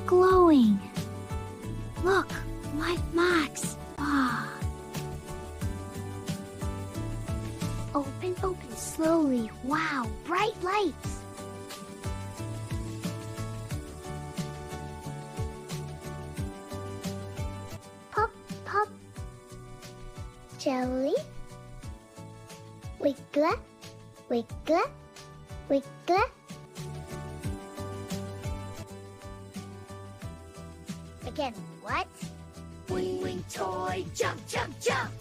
glowing. Look, like Max. Ah. Open, open slowly. Wow, bright lights. Pop, pop. Jelly. Wiggle, wiggle, wiggle. Again, what? Wing, wing, toy, jump, jump, jump.